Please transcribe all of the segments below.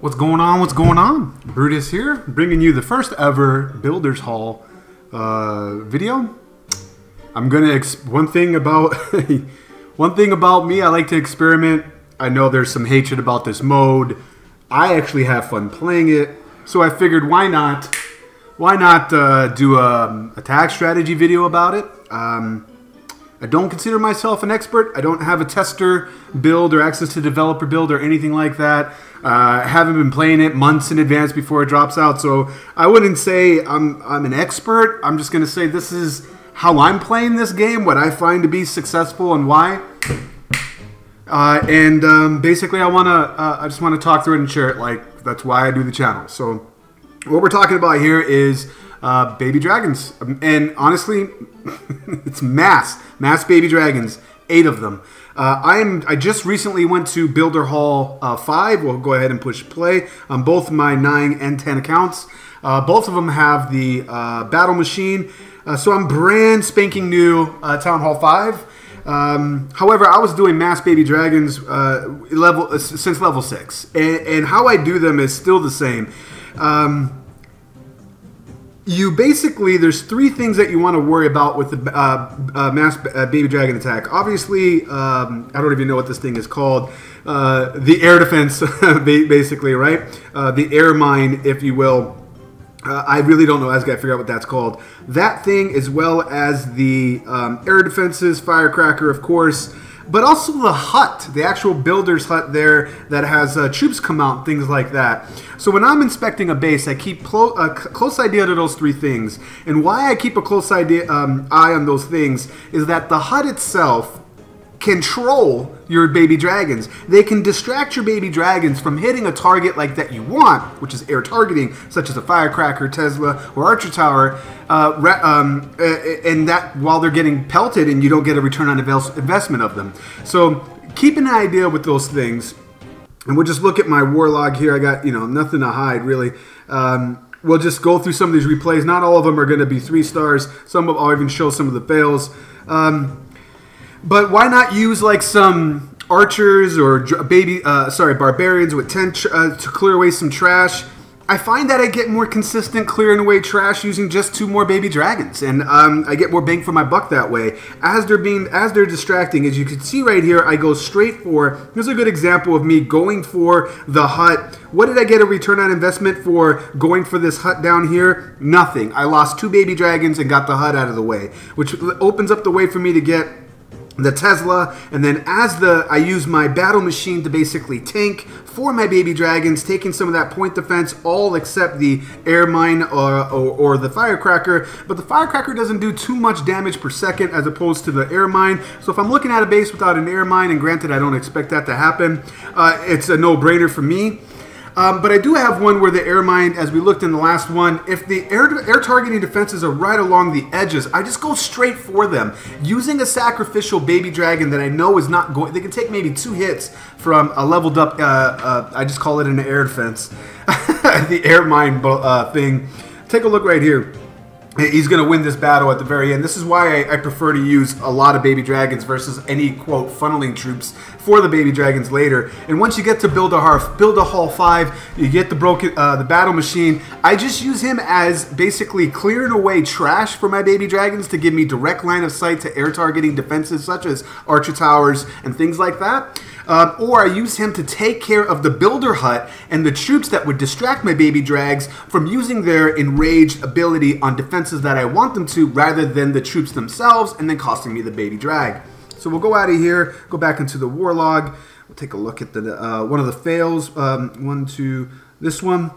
What's going on? What's going on? Brutus here, bringing you the first ever Builders Hall video. I'm gonna one thing about me. I like to experiment. I know there's some hatred about this mode. I actually have fun playing it, so I figured why not do a tag strategy video about it. I don't consider myself an expert. I don't have a tester build or access to developer build or anything like that. I haven't been playing it months in advance before it drops out, so I wouldn't say I'm an expert. I'm just going to say this is how I'm playing this game, what I find to be successful and why. Basically, I just want to talk through it and share it. Like, that's why I do the channel. So what we're talking about here is baby dragons, and honestly, it's mass baby dragons, 8 of them. I just recently went to Builder Hall 5. We'll go ahead and push play on both my 9 and 10 accounts. Both of them have the battle machine, so I'm brand spanking new Town Hall 5. However, I was doing mass baby dragons since level 6, and how I do them is still the same. You basically, there's 3 things that you want to worry about with the mass baby dragon attack. Obviously, I don't even know what this thing is called. The air defense, basically, right? The air mine, if you will. I really don't know. I just got to figure out what that's called. That thing, as well as the air defenses, firecracker, of course. But also the hut, the actual builder's hut there that has troops come out, things like that. So when I'm inspecting a base, I keep a close idea to those 3 things. And why I keep a close eye on those things is that the hut itself control your baby dragons. They can distract your baby dragons from hitting a target like that you want, which is air targeting, such as a firecracker, Tesla, or archer tower, and that while they're getting pelted and you don't get a return on investment of them. So keep an idea with those things. And we'll just look at my war log here. I got, nothing to hide really. We'll just go through some of these replays. Not all of them are going to be 3 stars. Some of I'll even show some of the fails. But why not use like some archers or barbarians with 10 to clear away some trash? I find that I get more consistent clearing away trash using just 2 more baby dragons, and I get more bang for my buck that way. As they're distracting, as you can see right here, I go straight for. Here's a good example of me going for the hut. What did I get a return on investment for going for this hut down here? Nothing. I lost 2 baby dragons and got the hut out of the way, which opens up the way for me to get the Tesla, and then I use my battle machine to basically tank for my baby dragons, taking some of that point defense, all except the air mine or the firecracker. But the firecracker doesn't do too much damage per second as opposed to the air mine. So if I'm looking at a base without an air mine, and granted I don't expect that to happen, it's a no-brainer for me. But I do have one where the air mine, as we looked in the last one, if the air targeting defenses are right along the edges, I just go straight for them. Using a sacrificial baby dragon that I know is not going, they can take maybe 2 hits from a leveled up, I just call it an air defense, the air mine thing. Take a look right here. He's going to win this battle at the very end. This is why I prefer to use a lot of baby dragons versus any, quote, funneling troops for the baby dragons later. And once you get to Builder Hall 5, you get the battle machine. I just use him as basically clearing away trash for my baby dragons to give me direct line of sight to air targeting defenses such as archer towers and things like that. Or I use him to take care of the builder hut and the troops that would distract my baby drags from using their enraged ability on defenses that I want them to, rather than the troops themselves, and then costing me the baby drag. So we'll go out of here, go back into the war log. We'll take a look at the one of the fails. This one.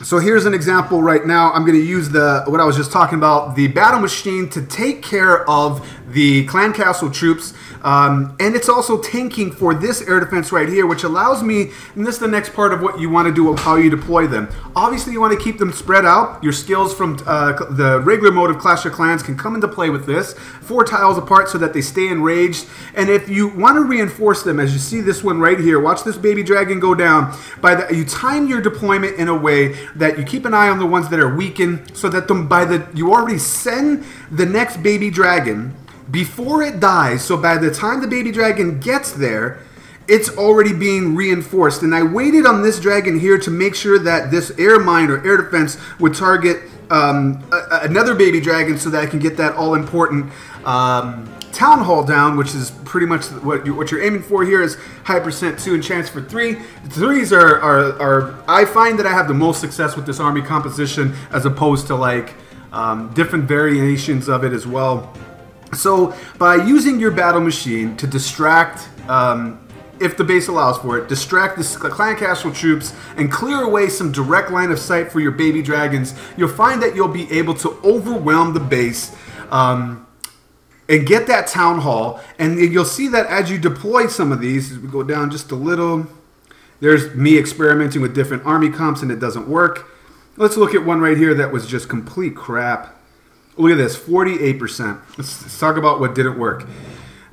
So here's an example right now. I'm going to use what I was just talking about, the battle machine, to take care of the clan castle troops. And it's also tanking for this air defense right here, which allows me, and this is the next part of what you want to do, of how you deploy them. Obviously, you want to keep them spread out. Your skills from the regular mode of Clash of Clans can come into play with this. 4 tiles apart so that they stay enraged. And if you want to reinforce them, as you see this one right here, watch this baby dragon go down. You time your deployment in a way that you keep an eye on the ones that are weakened, so that you already send the next baby dragon before it dies. So by the time the baby dragon gets there, it's already being reinforced. And I waited on this dragon here to make sure that this air mine or air defense would target another baby dragon so that I can get that all-important Town Hall down, which is pretty much what you're aiming for here is high percent 2 and chance for 3. The 3s are I find that I have the most success with this army composition as opposed to like different variations of it as well. So by using your battle machine to distract, if the base allows for it, distract the clan castle troops and clear away some direct line of sight for your baby dragons, you'll find that you'll be able to overwhelm the base and get that town hall. And you'll see that as you deploy some of these, as we go down just a little, there's me experimenting with different army comps and it doesn't work. Let's look at one right here that was just complete crap. Look at this, 48%. Let's talk about what didn't work.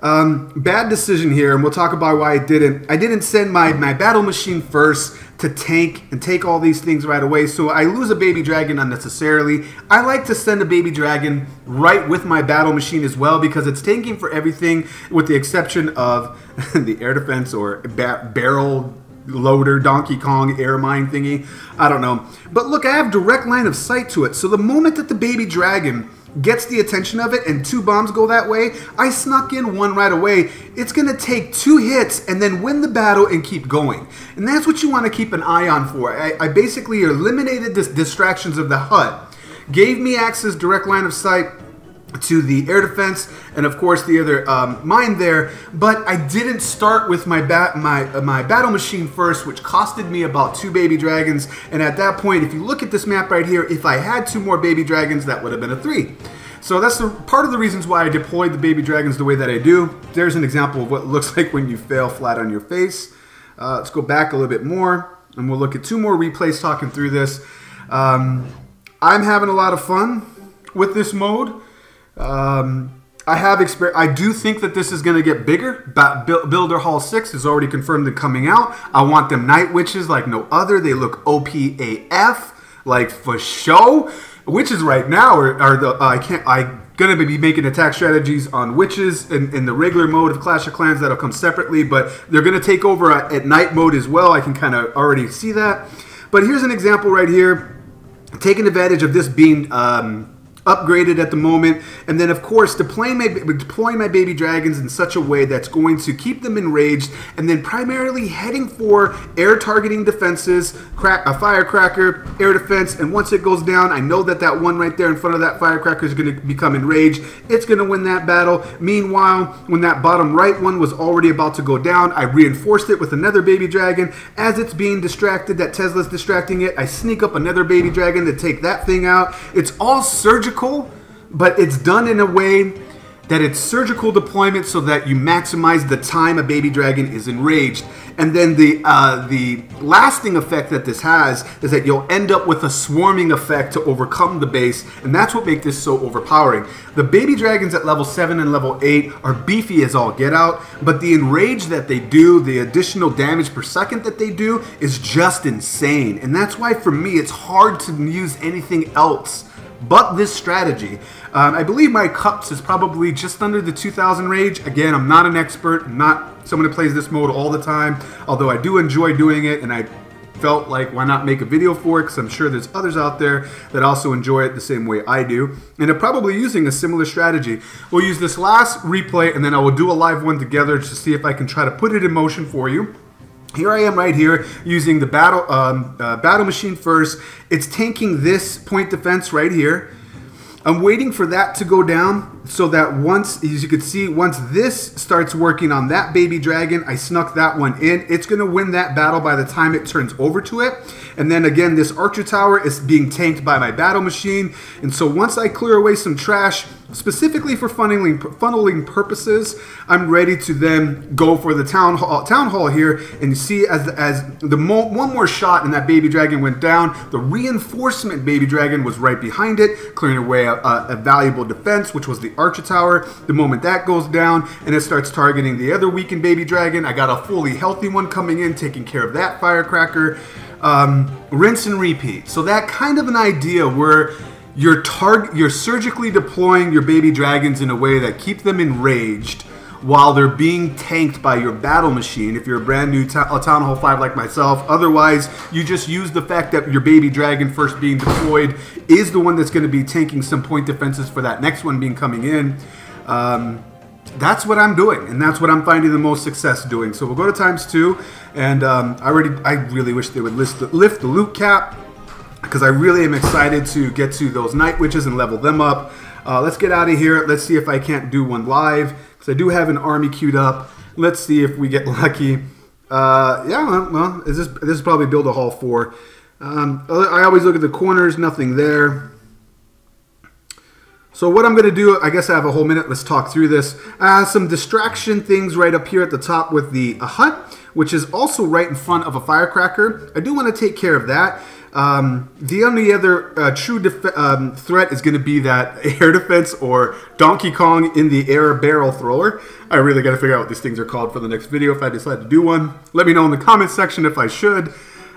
Bad decision here, and we'll talk about why I didn't. I didn't send my battle machine first to tank and take all these things right away, so I lose a baby dragon unnecessarily. I like to send a baby dragon right with my battle machine as well because it's tanking for everything with the exception of the air defense or barrel loader, Donkey Kong air mine thingy. I don't know. But look, I have direct line of sight to it, so the moment that the baby dragon gets the attention of it and 2 bombs go that way, I snuck in 1 right away. It's going to take 2 hits and then win the battle and keep going. And that's what you want to keep an eye on for. I basically eliminated the distractions of the hut, gave me access direct line of sight to the air defense and of course the other mine there, but I didn't start with my battle machine first, which costed me about 2 baby dragons. And at that point, if you look at this map right here, if I had 2 more baby dragons, that would have been a 3. So that's part of the reasons why I deployed the baby dragons the way that I do. There's an example of what it looks like when you fail flat on your face. Let's go back a little bit more and we'll look at 2 more replays talking through this. I'm having a lot of fun with this mode. I do think that this is going to get bigger. Builder Hall 6 is already confirmed and coming out. I want them Night Witches like no other. They look OPAF, like for show. Witches right now are the I'm going to be making attack strategies on witches in the regular mode of Clash of Clans that'll come separately, but they're going to take over at night mode as well. I can kind of already see that. But here's an example right here, taking advantage of this being upgraded at the moment, and then of course deploying my baby dragons in such a way that's going to keep them enraged, and then primarily heading for air targeting defenses, a firecracker, air defense, and once it goes down, I know that that one right there in front of that firecracker is going to become enraged. It's going to win that battle. Meanwhile, when that bottom right one was already about to go down, I reinforced it with another baby dragon. As it's being distracted, that Tesla's distracting it, I sneak up another baby dragon to take that thing out. It's all surgical, but it's done in a way that it's surgical deployment so that you maximize the time a baby dragon is enraged. And then the lasting effect that this has is that you'll end up with a swarming effect to overcome the base, and that's what makes this so overpowering. The baby dragons at level 7 and level 8 are beefy as all get out, but the enrage that they do, the additional damage per second that they do, is just insane. And that's why for me it's hard to use anything else but this strategy. I believe my cups is probably just under the 2000 rage. Again, I'm not an expert. I'm not someone who plays this mode all the time, although I do enjoy doing it, and I felt like why not make a video for it, because I'm sure there's others out there that also enjoy it the same way I do, and are probably using a similar strategy. We'll use this last replay, and then I will do a live one together to see if I can try to put it in motion for you. Here I am right here using the battle machine first. It's tanking this point defense right here. I'm waiting for that to go down so that once, as you can see, once this starts working on that baby dragon, I snuck that one in. It's going to win that battle by the time it turns over to it. And then again, this archer tower is being tanked by my battle machine. And so once I clear away some trash, specifically for funneling purposes, I'm ready to then go for the town hall here. And you see, as one more shot and that baby dragon went down, the reinforcement baby dragon was right behind it, clearing away a valuable defense, which was the archer tower. The moment that goes down and it starts targeting the other weakened baby dragon, I got a fully healthy one coming in, taking care of that firecracker. Rinse and repeat. So that kind of an idea where you're surgically deploying your baby dragons in a way that keep them enraged, while they're being tanked by your battle machine, if you're a brand new Town Hall 5 like myself. Otherwise, you just use the fact that your baby dragon first being deployed is the one that's going to be tanking some point defenses for that next one being coming in. That's what I'm doing, and that's what I'm finding the most success doing. So we'll go to ×2, and I really wish they would lift the loot cap, because I really am excited to get to those Night Witches and level them up. Let's get out of here. Let's see if I can't do one live, because I do have an army queued up. Let's see if we get lucky. Yeah, well, this is probably build a hall 4. I always look at the corners, nothing there. So what I'm going to do, I guess I have a whole minute. Let's talk through this. Some distraction things right up here at the top with the hut, which is also right in front of a firecracker. I do want to take care of that. The only other true threat is going to be that air defense, or Donkey Kong in the air barrel thrower. I really got to figure out what these things are called for the next video if I decide to do one. Let me know in the comments section if I should.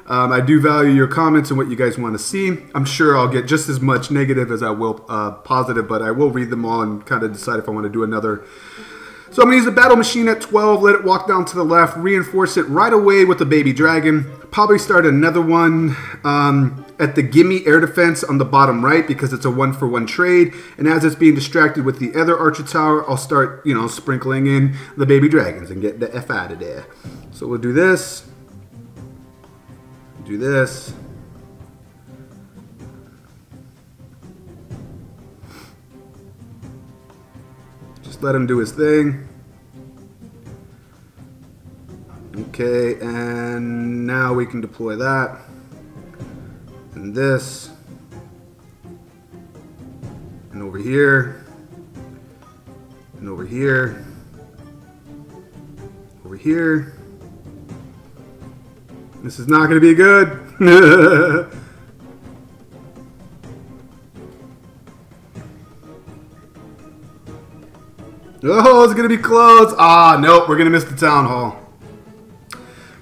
I do value your comments and what you guys want to see. I'm sure I'll get just as much negative as I will positive, but I will read them all and kind of decide if I want to do another. So I'm going to use the battle machine at 12, let it walk down to the left, reinforce it right away with the baby dragon. Probably start another one at the gimme air defense on the bottom right, because it's a 1-for-1 trade. And as it's being distracted with the other archer tower, I'll start, you know, sprinkling in the baby dragons and get the F out of there. So we'll do this. Do this. Just let him do his thing. Okay, and now we can deploy that. And this. And over here. And over here. Over here. This is not going to be good. Oh, it's going to be close. Ah, nope, we're going to miss the town hall.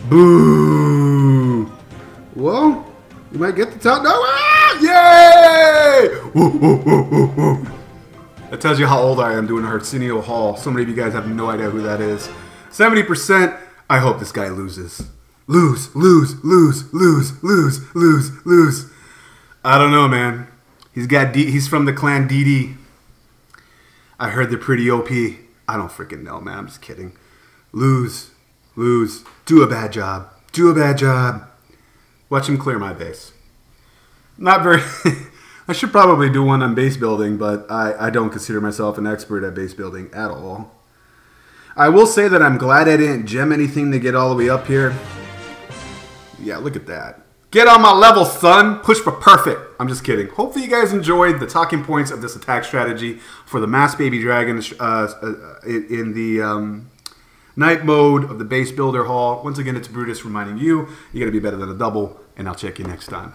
Boo. Well, you might get the town. No, ah, yay! Woo, woo, woo, woo, woo. That tells you how old I am doing Arsenio Hall. So many of you guys have no idea who that is. 70%. I hope this guy loses. Lose, lose, lose, lose, lose, lose, lose. I don't know, man. He's from the clan DD. I heard they're pretty OP. I don't freaking know, man. I'm just kidding. Lose, lose. Do a bad job. Do a bad job. Watch him clear my base. Not very... I should probably do one on base building, but I don't consider myself an expert at base building at all. I will say that I'm glad I didn't gem anything to get all the way up here. Yeah, look at that. Get on my level, son. Push for perfect. I'm just kidding. Hopefully you guys enjoyed the talking points of this attack strategy for the mass baby dragon in the night mode of the base builder hall. Once again, it's Brutus reminding you, you got to be better than a double, and I'll check you next time.